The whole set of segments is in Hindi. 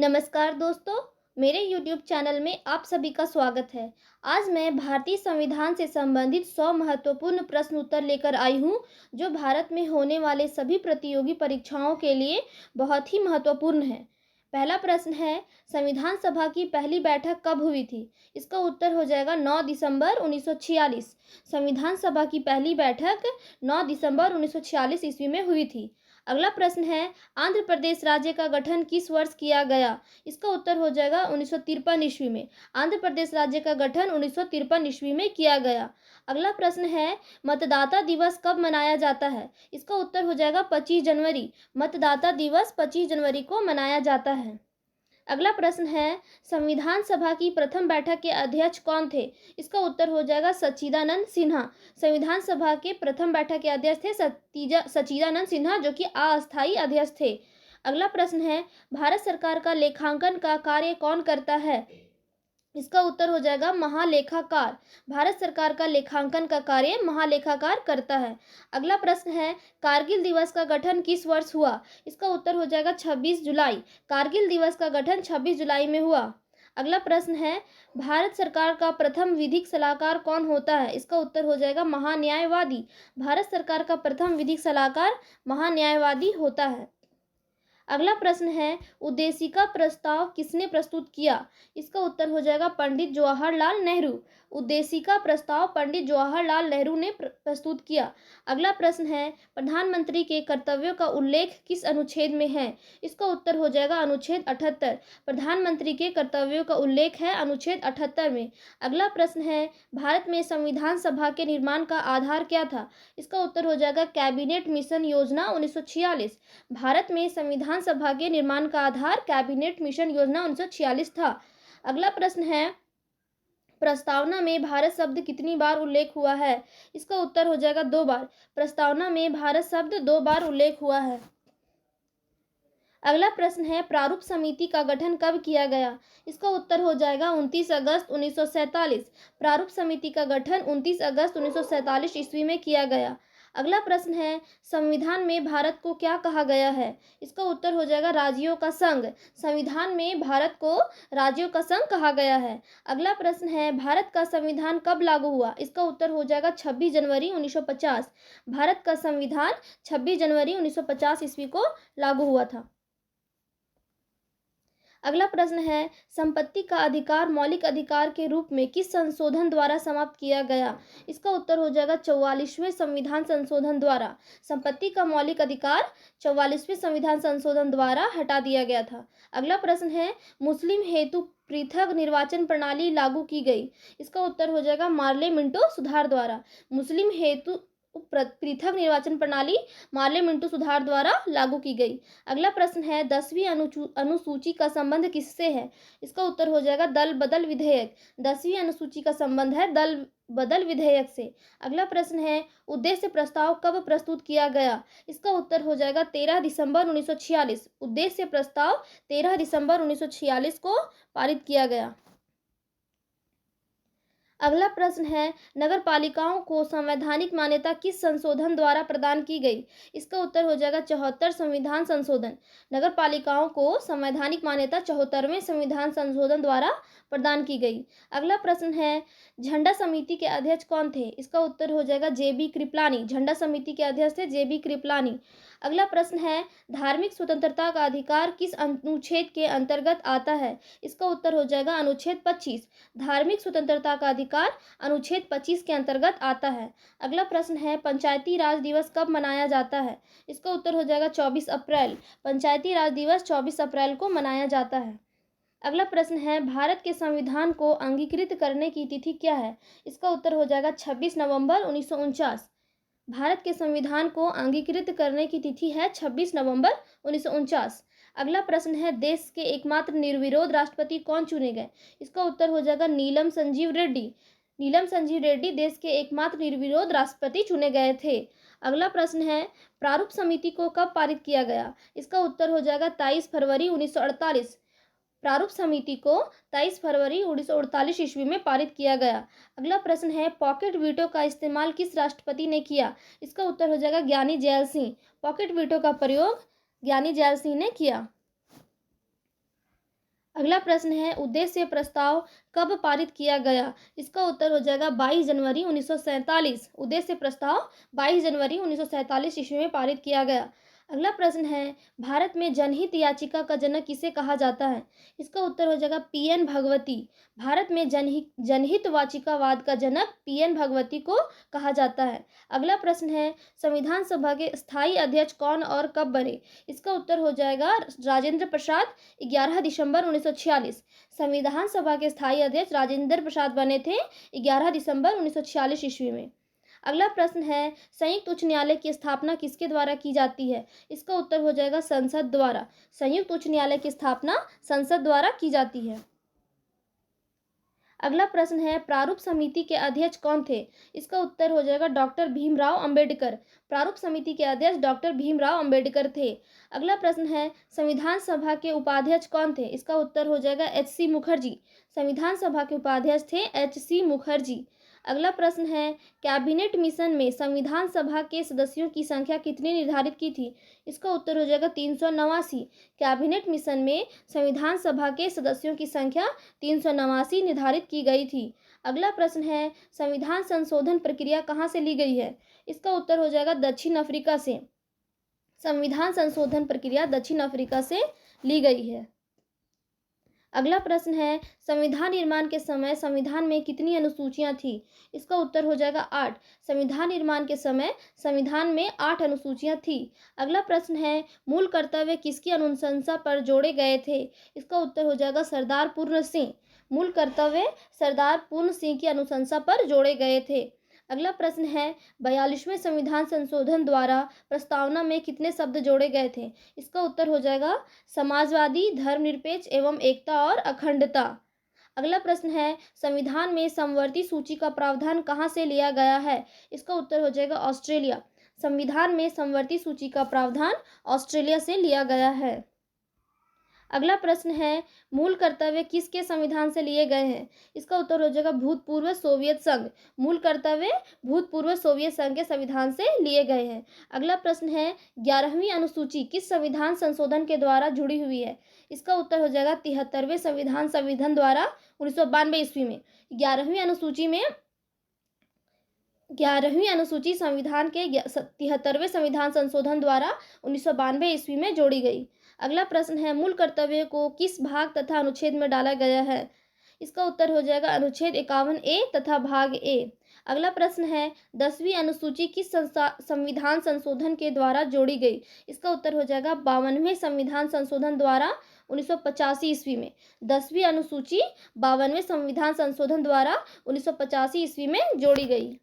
नमस्कार दोस्तों, मेरे YouTube चैनल में आप सभी का स्वागत है। आज मैं भारतीय संविधान से संबंधित 100 महत्वपूर्ण प्रश्न उत्तर लेकर आई हूँ, जो भारत में होने वाले सभी प्रतियोगी परीक्षाओं के लिए बहुत ही महत्वपूर्ण है। पहला प्रश्न है, संविधान सभा की पहली बैठक कब हुई थी? इसका उत्तर हो जाएगा 9 दिसंबर 1946। संविधान सभा की पहली बैठक 9 दिसंबर 1946 ईस्वी में हुई थी। अगला प्रश्न है, आंध्र प्रदेश राज्य का गठन किस वर्ष किया गया? इसका उत्तर हो जाएगा 1953 ईस्वी में। आंध्र प्रदेश राज्य का गठन 1953 ईस्वी में किया गया। अगला प्रश्न है, मतदाता दिवस कब मनाया जाता है? इसका उत्तर हो जाएगा 25 जनवरी। मतदाता दिवस 25 जनवरी को मनाया जाता है। अगला प्रश्न है, संविधान सभा की प्रथम बैठक के अध्यक्ष कौन थे? इसका उत्तर हो जाएगा सच्चिदानंद सिन्हा। संविधान सभा के प्रथम बैठक के अध्यक्ष थे सच्चिदानंद सिन्हा, जो कि अस्थायी अध्यक्ष थे। अगला प्रश्न है, भारत सरकार का लेखांकन का कार्य कौन करता है? इसका उत्तर हो जाएगा महालेखाकार। भारत सरकार का लेखांकन का कार्य महालेखाकार करता है। अगला प्रश्न है, कारगिल दिवस का गठन किस वर्ष हुआ? इसका उत्तर हो जाएगा 26 जुलाई। कारगिल दिवस का गठन 26 जुलाई में हुआ। अगला प्रश्न है, भारत सरकार का प्रथम विधिक सलाहकार कौन होता है? इसका उत्तर हो जाएगा महान्यायवादी। भारत सरकार का प्रथम विधिक सलाहकार महान्यायवादी होता है। अगला प्रश्न है, उद्देशिका प्रस्ताव किसने प्रस्तुत किया? इसका उत्तर हो जाएगा पंडित जवाहरलाल नेहरू। उद्देशिका प्रस्ताव पंडित जवाहरलाल नेहरू ने प्रस्तुत किया। अगला प्रश्न है, प्रधानमंत्री के कर्तव्यों का उल्लेख किस अनुच्छेद में है? इसका उत्तर हो जाएगा अनुच्छेद 78। प्रधानमंत्री के कर्तव्यों का उल्लेख है अनुच्छेद 78 में। अगला प्रश्न है, भारत में संविधान सभा के निर्माण का आधार क्या था? इसका उत्तर हो जाएगा कैबिनेट मिशन योजना 1946। भारत में संविधान सभा के निर्माण का आधार कैबिनेट मिशन योजना 1946 था। अगला प्रश्न है, प्रस्तावना में भारत शब्द कितनी बार उल्लेख हुआ है? इसका उत्तर हो जाएगा 2 बार। प्रस्तावना में भारत शब्द 2 बार उल्लेख हुआ है। अगला प्रश्न है, प्रारूप समिति का गठन कब किया गया? इसका उत्तर हो जाएगा 29 अगस्त 1947। प्रारूप समिति का गठन 29 अगस्त 1947 ईस्वी में किया गया। अगला प्रश्न है, संविधान में भारत को क्या कहा गया है? इसका उत्तर हो जाएगा राज्यों का संघ। संविधान में भारत को राज्यों का संघ कहा गया है। अगला प्रश्न है, भारत का संविधान कब लागू हुआ? इसका उत्तर हो जाएगा 26 जनवरी 1950। भारत का संविधान 26 जनवरी 1950 ईस्वी को लागू हुआ था। अगला प्रश्न है, संपत्ति का अधिकार मौलिक अधिकार के रूप में किस संशोधन द्वारा समाप्त किया गया? इसका उत्तर हो जाएगा 44वें संविधान संशोधन द्वारा। संपत्ति का मौलिक अधिकार 44वें संविधान संशोधन द्वारा हटा दिया गया था। अगला प्रश्न है, मुस्लिम हेतु पृथक निर्वाचन प्रणाली लागू की गई। इसका उत्तर हो जाएगा मार्ले मिंटो सुधार द्वारा। मुस्लिम हेतु पृथक निर्वाचन प्रणाली मार्ले मिंटो सुधार द्वारा लागू की गई। अगला प्रश्न है, 10वीं अनुसूची का संबंध किससे है? इसका उत्तर हो जाएगा दल बदल विधेयक। 10वीं अनुसूची का संबंध है दल बदल विधेयक से। अगला प्रश्न है, उद्देश्य प्रस्ताव कब प्रस्तुत किया गया? इसका उत्तर हो जाएगा 13 दिसंबर 1946। उद्देश्य प्रस्ताव 13 दिसंबर 1946 को पारित किया गया। अगला प्रश्न है, नगर पालिकाओं को संवैधानिक मान्यता किस संशोधन द्वारा प्रदान की गई? इसका उत्तर हो जाएगा 74 संविधान संशोधन। नगर पालिकाओं को संवैधानिक मान्यता 74वें संविधान संशोधन द्वारा प्रदान की गई। अगला प्रश्न है, झंडा समिति के अध्यक्ष कौन थे? इसका उत्तर हो जाएगा जेबी कृपलानी। झंडा समिति के अध्यक्ष थे जेबी कृपलानी। अगला प्रश्न है, धार्मिक स्वतंत्रता का अधिकार किस अनुच्छेद के अंतर्गत आता है? इसका उत्तर हो जाएगा अनुच्छेद 25। धार्मिक स्वतंत्रता का अधिकार अनुच्छेद 25 के अंतर्गत आता है। अगला प्रश्न है, पंचायती राज दिवस कब मनाया जाता है? इसका उत्तर हो जाएगा 24 अप्रैल। पंचायती राज दिवस 24 अप्रैल को मनाया जाता है। अगला प्रश्न है, भारत के संविधान को अंगीकृत करने की तिथि क्या है? इसका उत्तर हो जाएगा 26 नवंबर 1949। भारत के संविधान को अंगीकृत करने की तिथि है 26 नवंबर 1949। अगला प्रश्न है, देश के एकमात्र निर्विरोध राष्ट्रपति कौन चुने गए? इसका उत्तर हो जाएगा नीलम संजीव रेड्डी। नीलम संजीव रेड्डी देश के एकमात्र निर्विरोध राष्ट्रपति चुने गए थे। अगला प्रश्न है, प्रारूप समिति को कब पारित किया गया? इसका उत्तर हो जाएगा 23 फरवरी 1948। प्रारूप समिति को 23 फरवरी 1948 ईस्वी में पारित किया गया। अगला प्रश्न है, पॉकेट वीटो का इस्तेमाल किस राष्ट्रपति ने किया? इसका उत्तर हो जाएगा ज्ञानी जैल सिंह। पॉकेट वीटो का प्रयोग ज्ञानी जैल सिंह ने किया। अगला प्रश्न है, उद्देश्य प्रस्ताव कब पारित किया गया? इसका उत्तर हो जाएगा 22 जनवरी 1947। उद्देश्य प्रस्ताव 22 जनवरी 1947 ईस्वी में पारित किया गया। अगला प्रश्न है, भारत में जनहित याचिका का जनक किसे कहा जाता है? इसका उत्तर हो जाएगा पीएन भगवती। भारत में जनहित याचिकावाद का जनक पीएन भगवती को कहा जाता है। अगला प्रश्न है, संविधान सभा के स्थायी अध्यक्ष कौन और कब बने? इसका उत्तर हो जाएगा राजेंद्र प्रसाद, 11 दिसंबर 1946। संविधान सभा के स्थायी अध्यक्ष राजेंद्र प्रसाद बने थे 11 दिसंबर 1946 ईस्वी में। अगला प्रश्न है, संयुक्त उच्च न्यायालय की स्थापना किसके द्वारा की जाती है? इसका उत्तर हो जाएगा संसद द्वारा। संयुक्त उच्च न्यायालय की स्थापना संसद द्वारा की जाती है। अगला प्रश्न है, प्रारूप समिति के अध्यक्ष कौन थे? इसका उत्तर हो जाएगा डॉक्टर भीमराव अंबेडकर। प्रारूप समिति के अध्यक्ष डॉक्टर भीमराव अंबेडकर थे। अगला प्रश्न है, संविधान सभा के उपाध्यक्ष कौन थे? इसका उत्तर हो जाएगा एच.सी. मुखर्जी। संविधान सभा के उपाध्यक्ष थे एच.सी. मुखर्जी। अगला प्रश्न है, कैबिनेट मिशन में संविधान सभा के सदस्यों की संख्या कितनी निर्धारित की थी? इसका उत्तर हो जाएगा 389। कैबिनेट मिशन में संविधान सभा के सदस्यों की संख्या 389 निर्धारित की गई थी। अगला प्रश्न है, संविधान संशोधन प्रक्रिया कहाँ से ली गई है? इसका उत्तर हो जाएगा दक्षिण अफ्रीका से। संविधान संशोधन प्रक्रिया दक्षिण अफ्रीका से ली गई है। अगला प्रश्न है, संविधान निर्माण के समय संविधान में कितनी अनुसूचियां थी? इसका उत्तर हो जाएगा 8। संविधान निर्माण के समय संविधान में 8 अनुसूचियां थी। अगला प्रश्न है, मूल कर्तव्य किसकी अनुशंसा पर जोड़े गए थे? इसका उत्तर हो जाएगा सरदार पूर्ण सिंह। मूल कर्तव्य सरदार पूर्ण सिंह की अनुशंसा पर जोड़े गए थे। अगला प्रश्न है, 42वें संविधान संशोधन द्वारा प्रस्तावना में कितने शब्द जोड़े गए थे? इसका उत्तर हो जाएगा समाजवादी, धर्मनिरपेक्ष एवं एकता और अखंडता। अगला प्रश्न है, संविधान में समवर्ती सूची का प्रावधान कहाँ से लिया गया है? इसका उत्तर हो जाएगा ऑस्ट्रेलिया। संविधान में समवर्ती सूची का प्रावधान ऑस्ट्रेलिया से लिया गया है। अगला प्रश्न है, मूल कर्तव्य किसके संविधान से लिए गए हैं? इसका उत्तर हो जाएगा भूतपूर्व सोवियत संघ। मूल कर्तव्य भूतपूर्व सोवियत संघ के संविधान से लिए गए हैं। अगला प्रश्न है, 11वीं अनुसूची किस संविधान संशोधन के द्वारा जुड़ी हुई है? इसका उत्तर हो जाएगा 73वें संविधान द्वारा 1992 ईस्वी में। 11वीं अनुसूची संविधान के 73वें संविधान संशोधन द्वारा 1992 ईस्वी में जोड़ी गई। अगला प्रश्न है, मूल कर्तव्य को किस भाग तथा अनुच्छेद में डाला गया है? इसका उत्तर हो जाएगा अनुच्छेद 51A तथा भाग ए। अगला प्रश्न है, 10वीं अनुसूची किस संविधान संशोधन के द्वारा जोड़ी गई? इसका उत्तर हो जाएगा 52वें संविधान संशोधन द्वारा 1985 ईस्वी में। 10वीं अनुसूची 52वें संविधान संशोधन द्वारा 1985 ईस्वी में जोड़ी गई।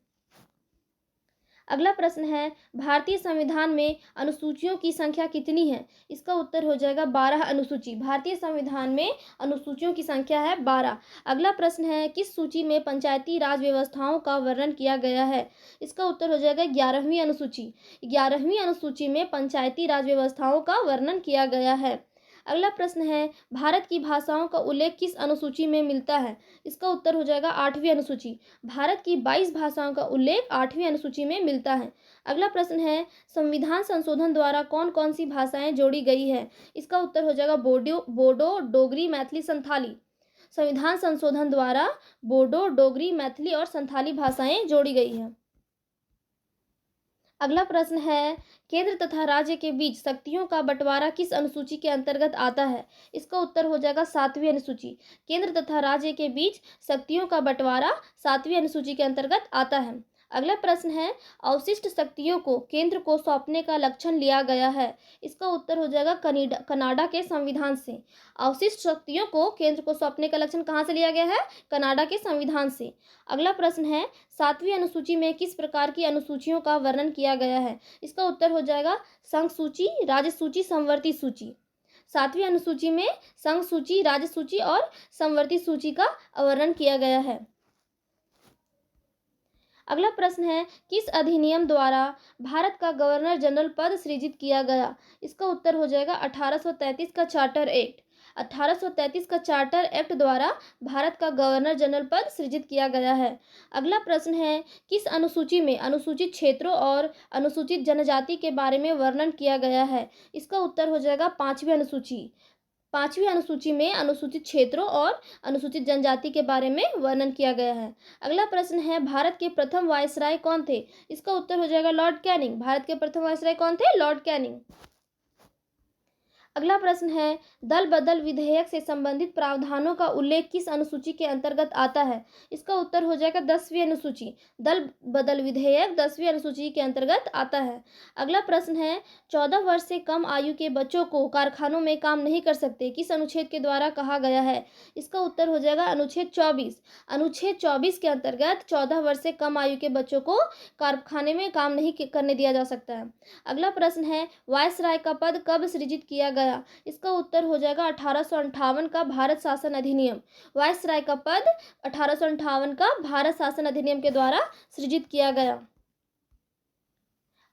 अगला प्रश्न है, भारतीय संविधान में अनुसूचियों की संख्या कितनी है? इसका उत्तर हो जाएगा 12 अनुसूची। भारतीय संविधान में अनुसूचियों की संख्या है 12। अगला प्रश्न है, किस सूची में पंचायती राज व्यवस्थाओं का वर्णन किया गया है? इसका उत्तर हो जाएगा 11वीं अनुसूची। 11वीं अनुसूची में पंचायती राज व्यवस्थाओं का वर्णन किया गया है। अगला प्रश्न है, भारत की भाषाओं का उल्लेख किस अनुसूची में मिलता है? इसका उत्तर हो जाएगा 8वीं अनुसूची। भारत की 22 भाषाओं का उल्लेख 8वीं अनुसूची में मिलता है। अगला प्रश्न है, संविधान संशोधन द्वारा कौन कौन सी भाषाएं जोड़ी गई है? इसका उत्तर हो जाएगा बोडो, डोगरी, मैथिली, संथाली। संविधान संशोधन द्वारा बोडो, डोगरी, मैथिली और संथाली भाषाएं जोड़ी गई है। अगला प्रश्न है, केंद्र तथा राज्य के बीच शक्तियों का बंटवारा किस अनुसूची के अंतर्गत आता है? इसका उत्तर हो जाएगा 7वीं अनुसूची। केंद्र तथा राज्य के बीच शक्तियों का बंटवारा 7वीं अनुसूची के अंतर्गत आता है। अगला प्रश्न है, अवशिष्ट शक्तियों को केंद्र को सौंपने का लक्षण लिया गया है? इसका उत्तर हो जाएगा कनाडा के संविधान से। अवशिष्ट शक्तियों को केंद्र को सौंपने का लक्षण कहाँ से लिया गया है? कनाडा के संविधान से। अगला प्रश्न है, 7वीं अनुसूची में किस प्रकार की अनुसूचियों का वर्णन किया गया है? इसका उत्तर हो जाएगा संघ सूची, राज्य सूची, समवर्ती सूची। 7वीं अनुसूची में संघ सूची, राज्य सूची और समवर्ती सूची का वर्णन किया गया है। अगला प्रश्न है, किस अधिनियम द्वारा भारत का गवर्नर जनरल पद सृजित किया गया? इसका उत्तर हो जाएगा 1833 का चार्टर एक्ट। 1833 का चार्टर एक्ट द्वारा भारत का गवर्नर जनरल पद सृजित किया गया है। अगला प्रश्न है, किस अनुसूची में अनुसूचित क्षेत्रों और अनुसूचित जनजाति के बारे में वर्णन किया गया है? इसका उत्तर हो जाएगा 5वीं अनुसूची। 5वीं अनुसूची में अनुसूचित क्षेत्रों और अनुसूचित जनजाति के बारे में वर्णन किया गया है। अगला प्रश्न है, भारत के प्रथम वायसराय कौन थे? इसका उत्तर हो जाएगा लॉर्ड कैनिंग। भारत के प्रथम वायसराय कौन थे? Lord Canning. अगला प्रश्न है, दल बदल विधेयक से संबंधित प्रावधानों का उल्लेख किस अनुसूची के अंतर्गत आता है? इसका उत्तर हो जाएगा 10वीं अनुसूची। दल बदल विधेयक 10वीं अनुसूची के अंतर्गत आता है। अगला प्रश्न है, 14 वर्ष से कम आयु के बच्चों को कारखानों में काम नहीं कर सकते, किस अनुच्छेद के द्वारा कहा गया है? इसका उत्तर हो जाएगा अनुच्छेद 24। अनुच्छेद 24 के अंतर्गत 14 वर्ष से कम आयु के बच्चों को कारखाने में काम नहीं करने दिया जा सकता है। अगला प्रश्न है, वायसराय का पद कब सृजित किया गया? इसका उत्तर हो जाएगा 1858 का भारत शासन अधिनियम। वायसराय का पद 1858 का भारत शासन अधिनियम के द्वारा सृजित किया गया।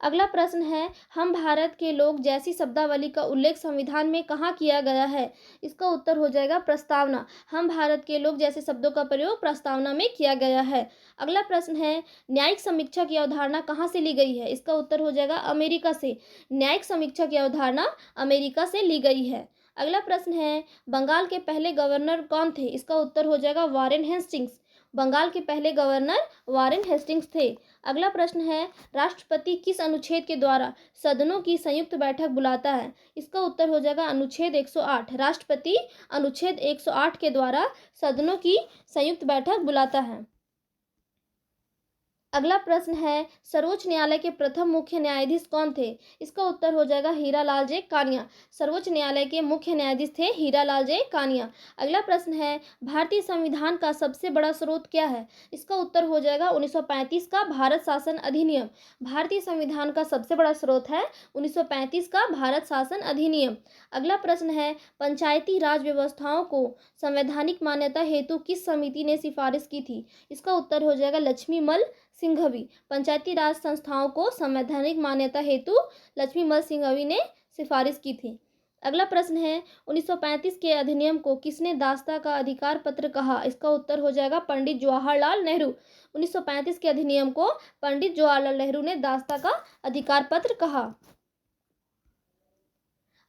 अगला प्रश्न है, हम भारत के लोग जैसी शब्दावली का उल्लेख संविधान में कहाँ किया गया है? इसका उत्तर हो जाएगा प्रस्तावना। हम भारत के लोग जैसे शब्दों का प्रयोग प्रस्तावना में किया गया है। अगला प्रश्न है, न्यायिक समीक्षा की अवधारणा कहाँ से ली गई है? इसका उत्तर हो जाएगा अमेरिका से। न्यायिक समीक्षा की अवधारणा अमेरिका से ली गई है। अगला प्रश्न है, बंगाल के पहले गवर्नर कौन थे? इसका उत्तर हो जाएगा वारेन हेस्टिंग्स। बंगाल के पहले गवर्नर वारेन हेस्टिंग्स थे। अगला प्रश्न है, राष्ट्रपति किस अनुच्छेद के द्वारा सदनों की संयुक्त बैठक बुलाता है? इसका उत्तर हो जाएगा अनुच्छेद 108। राष्ट्रपति अनुच्छेद 108 के द्वारा सदनों की संयुक्त बैठक बुलाता है। अगला प्रश्न है, सर्वोच्च न्यायालय के प्रथम मुख्य न्यायाधीश कौन थे? इसका उत्तर हो जाएगा हीरालाल जे कानिया। सर्वोच्च न्यायालय के मुख्य न्यायाधीश थे हीरालाल जे कानिया। अगला प्रश्न है, भारतीय संविधान का सबसे बड़ा स्रोत क्या है? इसका उत्तर हो जाएगा 1935 का भारत शासन अधिनियम। भारतीय संविधान का सबसे बड़ा स्रोत है 1935 का भारत शासन अधिनियम। अगला प्रश्न है, पंचायती राज व्यवस्थाओं को संवैधानिक मान्यता हेतु किस समिति ने सिफारिश की थी? इसका उत्तर हो जाएगा लक्ष्मीमल सिंघवी। पंचायती राज संस्थाओं को संवैधानिक मान्यता हेतु लक्ष्मीमल सिंघवी ने सिफारिश की थी। अगला प्रश्न है, 1935 के अधिनियम को किसने दास्ता का अधिकार पत्र कहा? इसका उत्तर हो जाएगा पंडित जवाहरलाल नेहरू। 1935 के अधिनियम को पंडित जवाहरलाल नेहरू ने दास्ता का अधिकार पत्र कहा।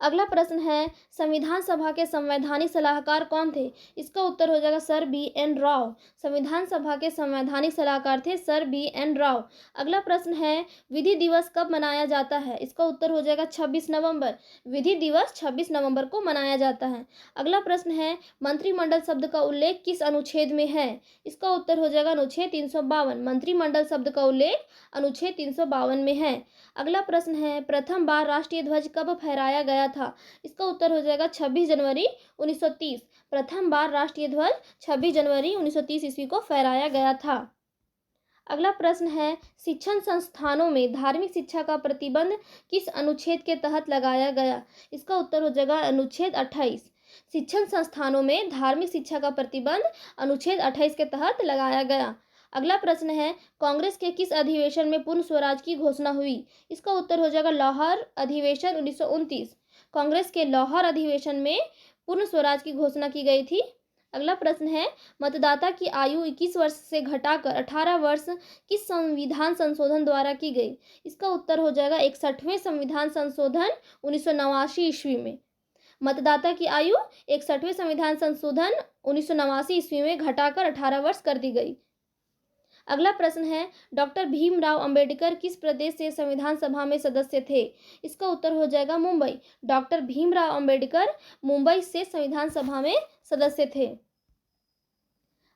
अगला प्रश्न है, संविधान सभा के संवैधानिक सलाहकार कौन थे? इसका उत्तर हो जाएगा सर बी.एन. राव। संविधान सभा के संवैधानिक सलाहकार थे सर बी.एन. राव। अगला प्रश्न है, विधि दिवस कब मनाया जाता है? इसका उत्तर हो जाएगा 26 नवंबर। विधि दिवस 26 नवंबर को मनाया जाता है। अगला प्रश्न है, मंत्रिमंडल शब्द का उल्लेख किस अनुच्छेद में है? इसका उत्तर हो जाएगा अनुच्छेद 352। मंत्रिमंडल शब्द का उल्लेख अनुच्छेद 352 में है। अगला प्रश्न है, प्रथम बार राष्ट्रीय ध्वज कब फहराया गया था? इसका उत्तर हो जाएगा 26 जनवरी 1930। प्रथम बार राष्ट्रीय ध्वज 26 जनवरी 1930 ईस्वी को फहराया गया था। अगला प्रश्न है, शिक्षण संस्थानों में धार्मिक शिक्षा का प्रतिबंध किस अनुच्छेद के तहत लगाया गया? इसका उत्तर हो जाएगा अनुच्छेद 28। शिक्षण संस्थानों में धार्मिक शिक्षा का प्रतिबंध अनुच्छेद 28 के तहत लगाया गया। अगला प्रश्न है, कांग्रेस के किस अधिवेशन में पूर्ण स्वराज की घोषणा हुई? इसका उत्तर हो जाएगा लाहौर अधिवेशन 1929। कांग्रेस के लाहौर अधिवेशन में पूर्ण स्वराज की घोषणा की गई थी। अगला प्रश्न है, मतदाता की आयु 21 वर्ष से घटाकर 18 वर्ष किस संविधान संशोधन द्वारा की गई? इसका उत्तर हो जाएगा 61वें संविधान संशोधन 1989 ईस्वी में। मतदाता की आयु 61वें संविधान संशोधन 1989 ईस्वी में घटाकर 18 वर्ष कर दी गई। अगला प्रश्न है, डॉक्टर भीमराव अंबेडकर किस प्रदेश से संविधान सभा में सदस्य थे? इसका उत्तर हो जाएगा मुंबई। डॉक्टर भीमराव अंबेडकर मुंबई से संविधान सभा में सदस्य थे।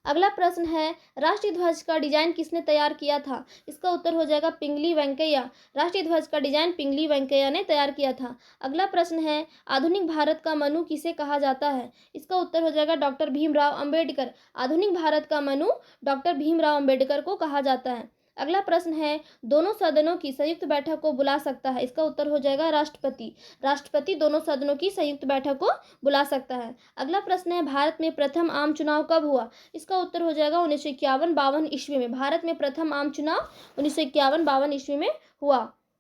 अगला प्रश्न है, राष्ट्रीय ध्वज का डिजाइन किसने तैयार किया था? इसका उत्तर हो जाएगा पिंगली वेंकैया। राष्ट्रीय ध्वज का डिजाइन पिंगली वेंकैया ने तैयार किया था। अगला प्रश्न है, आधुनिक भारत का मनु किसे कहा जाता है? इसका उत्तर हो जाएगा डॉक्टर भीमराव अंबेडकर। आधुनिक भारत का मनु डॉक्टर भीमराव अंबेडकर को कहा जाता है। अगला प्रश्न है, दोनों सदनों की संयुक्त बैठक को बुला सकता है? इसका उत्तर हो जाएगा राष्ट्रपति। राष्ट्रपति दोनों सदनों की संयुक्त बैठक को बुला सकता है। अगला प्रश्न है, भारत में प्रथम आम चुनाव कब हुआ? इसका उत्तर हो जाएगा 1951-52 ईस्वी में। भारत में प्रथम आम चुनाव 1951-52 ईस्वी में हुआ।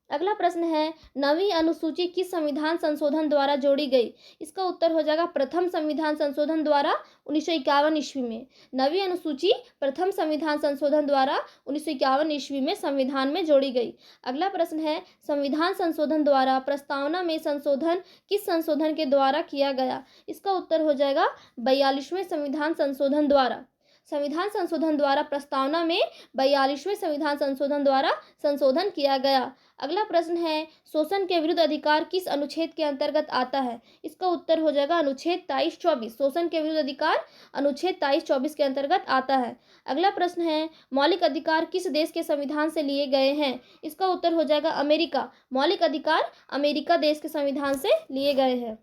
अगला प्रश्न है, नवीं अनुसूची किस संविधान संशोधन द्वारा जोड़ी गई? इसका उत्तर हो जाएगा प्रथम संविधान संशोधन द्वारा 1951 ईस्वी में। नवीं अनुसूची प्रथम संविधान संशोधन द्वारा 1951 ईस्वी में संविधान में जोड़ी गई। अगला प्रश्न है, संविधान संशोधन द्वारा प्रस्तावना में संशोधन किस संशोधन के द्वारा किया गया? इसका उत्तर हो जाएगा 42वें संविधान संशोधन द्वारा। संविधान संशोधन द्वारा प्रस्तावना में 42वें संविधान संशोधन द्वारा संशोधन किया गया। अगला प्रश्न है, शोषण के विरुद्ध अधिकार किस अनुच्छेद के अंतर्गत आता है? इसका उत्तर हो जाएगा अनुच्छेद 23-24। शोषण के विरुद्ध अधिकार अनुच्छेद 23-24 के अंतर्गत आता है। अगला प्रश्न है, मौलिक अधिकार किस देश के संविधान से लिए गए हैं? इसका उत्तर हो जाएगा अमेरिका। मौलिक अधिकार अमेरिका देश के संविधान से लिए गए हैं।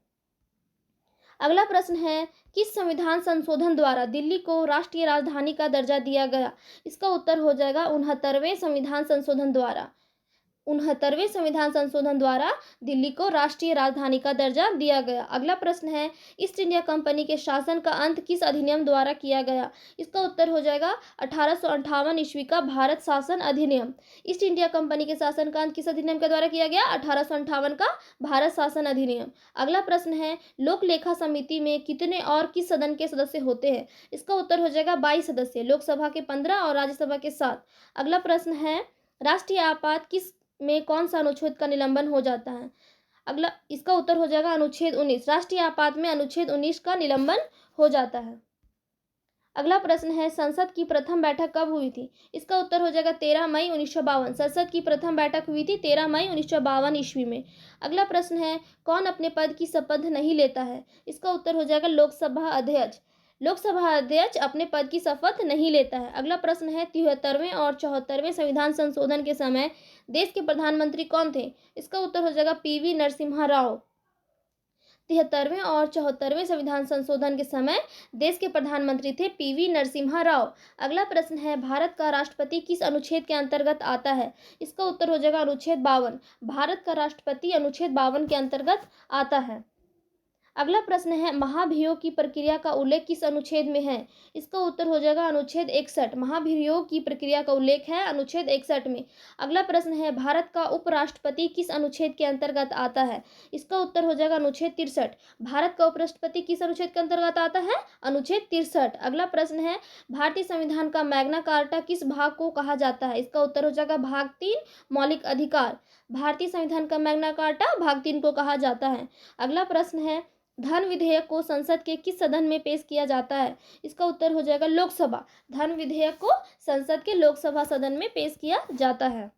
अगला प्रश्न है, किस संविधान संशोधन द्वारा दिल्ली को राष्ट्रीय राजधानी का दर्जा दिया गया? इसका उत्तर हो जाएगा 69वें संविधान संशोधन द्वारा। 69वें संविधान संशोधन द्वारा दिल्ली को राष्ट्रीय राजधानी का दर्जा दिया गया। अगला प्रश्न है, ईस्ट इंडिया कंपनी के शासन का अंत किस अधिनियम द्वारा किया गया? इसका उत्तर हो जाएगा 1858 ईस्वी का भारत शासन अधिनियम। ईस्ट इंडिया कंपनी के शासन का अंत किस अधिनियम के द्वारा किया गया? 1858 का भारत शासन अधिनियम। अगला प्रश्न है, लोक लेखा समिति में कितने और किस सदन के सदस्य होते हैं? इसका उत्तर हो जाएगा 22 सदस्य। लोकसभा के 15 और राज्यसभा के 7। अगला प्रश्न है, राष्ट्रीय आपात किस में कौन सा अनुच्छेद का निलंबन हो जाता है? अगला इसका उत्तर हो जाएगा अनुच्छेद 19। राष्ट्रीय आपात में अनुच्छेद 19 का निलंबन हो जाता है। अगला प्रश्न है, संसद की प्रथम बैठक कब हुई थी? इसका उत्तर हो जाएगा 13 मई 1952। संसद की प्रथम बैठक हुई थी 13 मई 1952 ईस्वी में। अगला प्रश्न है, कौन अपने पद की शपथ नहीं लेता है? इसका उत्तर हो जाएगा लोकसभा अध्यक्ष। लोकसभा अध्यक्ष अपने पद की शपथ नहीं लेता है। अगला प्रश्न है, 73वें और 74वें संविधान संशोधन के समय देश के प्रधानमंत्री कौन थे? इसका उत्तर हो जाएगा पीवी नरसिम्हा राव। 73वें और 74वें संविधान संशोधन के समय देश के प्रधानमंत्री थे पीवी नरसिम्हा राव। अगला प्रश्न है, भारत का राष्ट्रपति किस अनुच्छेद के अंतर्गत आता है? इसका उत्तर हो जाएगा अनुच्छेद 52। भारत का राष्ट्रपति अनुच्छेद 52 के अंतर्गत आता है। अगला प्रश्न है, महाभियोग की प्रक्रिया का उल्लेख किस अनुच्छेद में है? इसका उत्तर हो जाएगा अनुच्छेद 61। महाभियोग की प्रक्रिया का उल्लेख है अनुच्छेद 61 में। अगला प्रश्न है, भारत का उपराष्ट्रपति किस अनुच्छेद के अंतर्गत आता है? इसका उत्तर हो जाएगा अनुच्छेद 63। भारत का उपराष्ट्रपति किस अनुच्छेद के अंतर्गत आता है? अनुच्छेद 63। अगला प्रश्न है, भारतीय संविधान का मैग्ना कार्टा किस भाग को कहा जाता है? इसका उत्तर हो जाएगा भाग 3 मौलिक अधिकार। भारतीय संविधान का मैग्ना कार्टा भाग 3 को कहा जाता है। अगला प्रश्न है, धन विधेयक को संसद के किस सदन में पेश किया जाता है? इसका उत्तर हो जाएगा लोकसभा। धन विधेयक को संसद के लोकसभा सदन में पेश किया जाता है।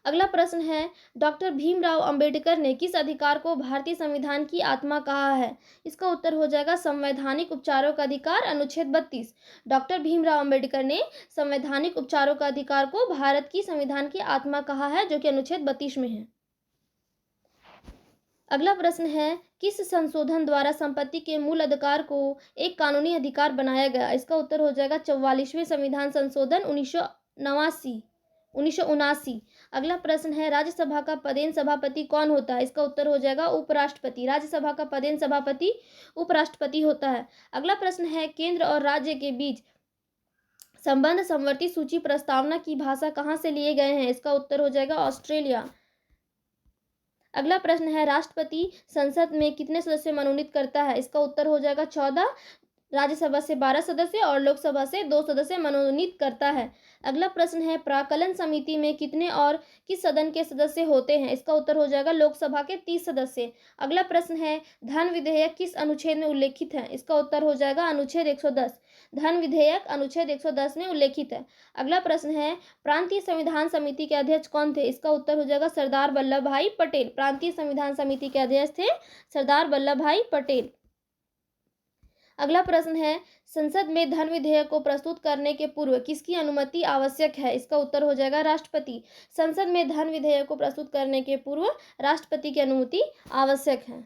अगला प्रश्न है, डॉक्टर भीमराव अंबेडकर ने किस अधिकार को भारतीय संविधान की आत्मा कहा है? इसका उत्तर हो जाएगा संवैधानिक उपचारों का अधिकार अनुच्छेद 32। डॉक्टर भीमराव अंबेडकर ने संवैधानिक उपचारों का अधिकार को भारत की संविधान की आत्मा कहा है, जो कि अनुच्छेद 32 में है। अगला प्रश्न है, किस संशोधन द्वारा संपत्ति के मूल अधिकार को एक कानूनी अधिकार बनाया गया? इसका उत्तर हो जाएगा 44वें संविधान संशोधन 1979। अगला प्रश्न है, राज्यसभा का पदेन सभापति कौन होता है? इसका उत्तर हो जाएगा उपराष्ट्रपति। राज्यसभा का पदेन सभापति उपराष्ट्रपति होता है। अगला प्रश्न है, केंद्र और राज्य के बीच संबंध समवर्ती सूची प्रस्तावना की भाषा कहाँ से लिए गए हैं? इसका उत्तर हो जाएगा ऑस्ट्रेलिया। अगला प्रश्न है, राष्ट्रपति संसद में कितने सदस्य मनोनीत करता है? इसका उत्तर हो जाएगा 14। राज्यसभा से 12 सदस्य और लोकसभा से 2 सदस्य मनोनीत करता है। अगला प्रश्न है, प्राक्कलन समिति में कितने और किस सदन के सदस्य होते हैं? इसका उत्तर हो जाएगा लोकसभा के 30 सदस्य। अगला प्रश्न है, धन विधेयक किस अनुच्छेद में उल्लेखित है? इसका उत्तर हो जाएगा अनुच्छेद 110। धन विधेयक अनुच्छेद 110 में उल्लेखित है। अगला प्रश्न है, प्रांतीय संविधान समिति के अध्यक्ष कौन थे? इसका उत्तर हो जाएगा सरदार वल्लभ भाई पटेल। प्रांतीय संविधान समिति के अध्यक्ष थे सरदार वल्लभ भाई पटेल। अगला प्रश्न है, संसद में धन विधेयक को प्रस्तुत करने के पूर्व किसकी अनुमति आवश्यक है? इसका उत्तर हो जाएगा राष्ट्रपति। संसद में धन विधेयक को प्रस्तुत करने के पूर्व राष्ट्रपति की अनुमति आवश्यक है।